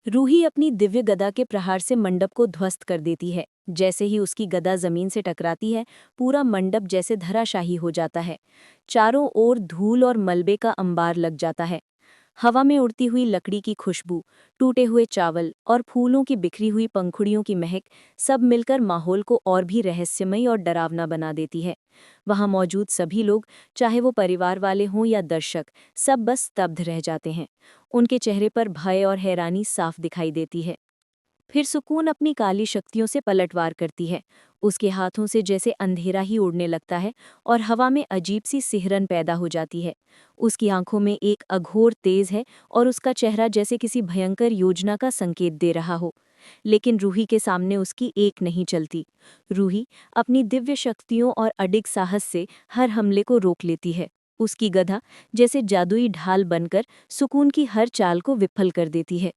रूही अपनी दिव्य गदा के प्रहार से मंडप को ध्वस्त कर देती है। जैसे ही उसकी गदा जमीन से टकराती है, पूरा मंडप जैसे धराशाही हो जाता है। चारों ओर धूल और मलबे का अंबार लग जाता है। हवा में उड़ती हुई लकड़ी की खुशबू, टूटे हुए चावल और फूलों की बिखरी हुई पंखुड़ियों की महक सब मिलकर माहौल को और भी रहस्यमयी और डरावना बना देती है। वहां मौजूद सभी लोग, चाहे वो परिवार वाले हों या दर्शक, सब बस स्तब्ध रह जाते हैं। उनके चेहरे पर भय और हैरानी साफ दिखाई देती है। फिर सुकून अपनी काली शक्तियों से पलटवार करती है। उसके हाथों से जैसे अंधेरा ही उड़ने लगता है और हवा में अजीब सी सिहरन पैदा हो जाती है। उसकी आंखों में एक अघोर तेज है और उसका चेहरा जैसे किसी भयंकर योजना का संकेत दे रहा हो। लेकिन रूही के सामने उसकी एक नहीं चलती। रूही अपनी दिव्य शक्तियों और अडिग साहस से हर हमले को रोक लेती है। उसकी गधा जैसे जादुई ढाल बनकर सुकून की हर चाल को विफल कर देती है।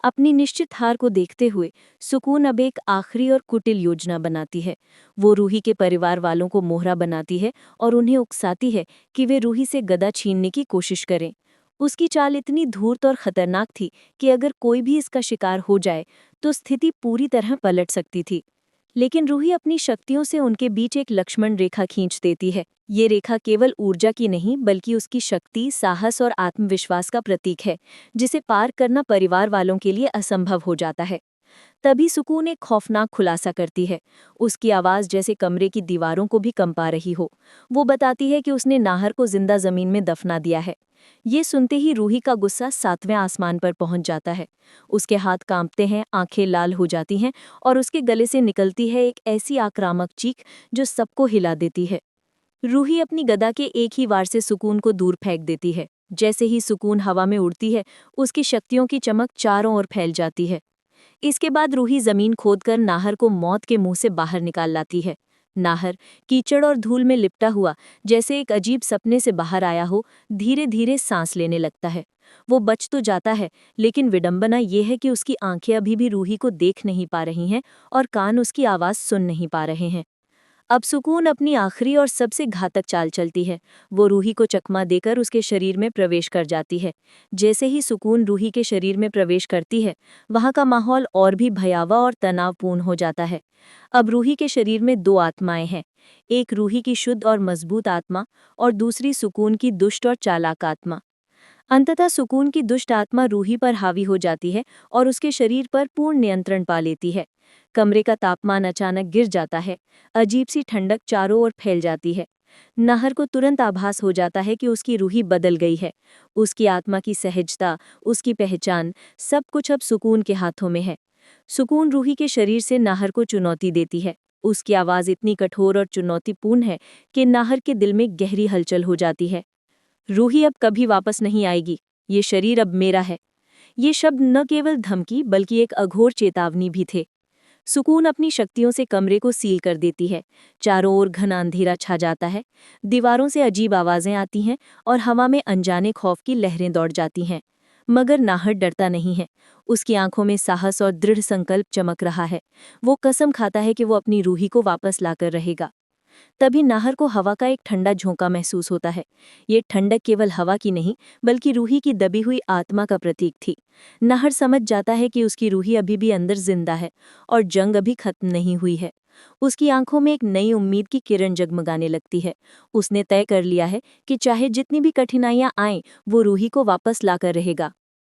अपनी निश्चित हार को देखते हुए सुकून अब एक आखिरी और कुटिल योजना बनाती है। वो रूही के परिवार वालों को मोहरा बनाती है और उन्हें उकसाती है कि वे रूही से गदा छीनने की कोशिश करें। उसकी चाल इतनी धूर्त और खतरनाक थी कि अगर कोई भी इसका शिकार हो जाए तो स्थिति पूरी तरह पलट सकती थी। लेकिन रूही अपनी शक्तियों से उनके बीच एक लक्ष्मण रेखा खींच देती है। ये रेखा केवल ऊर्जा की नहीं बल्कि उसकी शक्ति, साहस और आत्मविश्वास का प्रतीक है, जिसे पार करना परिवार वालों के लिए असंभव हो जाता है। तभी सुकून एक खौफनाक खुलासा करती है। उसकी आवाज़ जैसे कमरे की दीवारों को भी कंपा रही हो। वो बताती है कि उसने नाहर को जिंदा जमीन में दफना दिया है। ये सुनते ही रूही का गुस्सा 7वें आसमान पर पहुंच जाता है। उसके हाथ कांपते हैं, आंखें लाल हो जाती हैं और उसके गले से निकलती है एक ऐसी आक्रामक चीख जो सबको हिला देती है। रूही अपनी गदा के एक ही वार से सुकून को दूर फेंक देती है। जैसे ही सुकून हवा में उड़ती है, उसकी शक्तियों की चमक चारों ओर फैल जाती है। इसके बाद रूही जमीन खोदकर नाहर को मौत के मुंह से बाहर निकाल लाती है। नाहर कीचड़ और धूल में लिपटा हुआ, जैसे एक अजीब सपने से बाहर आया हो, धीरे धीरे सांस लेने लगता है। वो बच तो जाता है, लेकिन विडंबना ये है कि उसकी आंखें अभी भी रूही को देख नहीं पा रही हैं और कान उसकी आवाज़ सुन नहीं पा रहे हैं। अब सुकून अपनी आखिरी और सबसे घातक चाल चलती है। वो रूही को चकमा देकर उसके शरीर में प्रवेश कर जाती है। जैसे ही सुकून रूही के शरीर में प्रवेश करती है, वहाँ का माहौल और भी भयावह और तनावपूर्ण हो जाता है। अब रूही के शरीर में दो आत्माएं हैं। एक रूही की शुद्ध और मजबूत आत्मा और दूसरी सुकून की दुष्ट और चालाक आत्मा। अंततः सुकून की दुष्ट आत्मा रूही पर हावी हो जाती है और उसके शरीर पर पूर्ण नियंत्रण पा लेती है। कमरे का तापमान अचानक गिर जाता है। अजीब सी ठंडक चारों ओर फैल जाती है। नाहर को तुरंत आभास हो जाता है कि उसकी रूही बदल गई है। उसकी आत्मा की सहजता, उसकी पहचान, सब कुछ अब सुकून के हाथों में है। सुकून रूही के शरीर से नाहर को चुनौती देती है। उसकी आवाज़ इतनी कठोर और चुनौतीपूर्ण है कि नाहर के दिल में गहरी हलचल हो जाती है। रूही अब कभी वापस नहीं आएगी। ये शरीर अब मेरा है। ये शब्द न केवल धमकी बल्कि एक अघोर चेतावनी भी थे। सुकून अपनी शक्तियों से कमरे को सील कर देती है। चारों ओर घना अंधेरा छा जाता है। दीवारों से अजीब आवाजें आती हैं और हवा में अनजाने खौफ की लहरें दौड़ जाती हैं। मगर नाहर डरता नहीं है। उसकी आंखों में साहस और दृढ़ संकल्प चमक रहा है। वो कसम खाता है कि वो अपनी रूही को वापस लाकर रहेगा। तभी नाहर को हवा का एक ठंडा झोंका महसूस होता है। ये ठंडक केवल हवा की नहीं बल्कि रूही की दबी हुई आत्मा का प्रतीक थी। नाहर समझ जाता है कि उसकी रूही अभी भी अंदर जिंदा है और जंग अभी खत्म नहीं हुई है। उसकी आंखों में एक नई उम्मीद की किरण जगमगाने लगती है। उसने तय कर लिया है कि चाहे जितनी भी कठिनाइयां आएं, वो रूही को वापस लाकर रहेगा।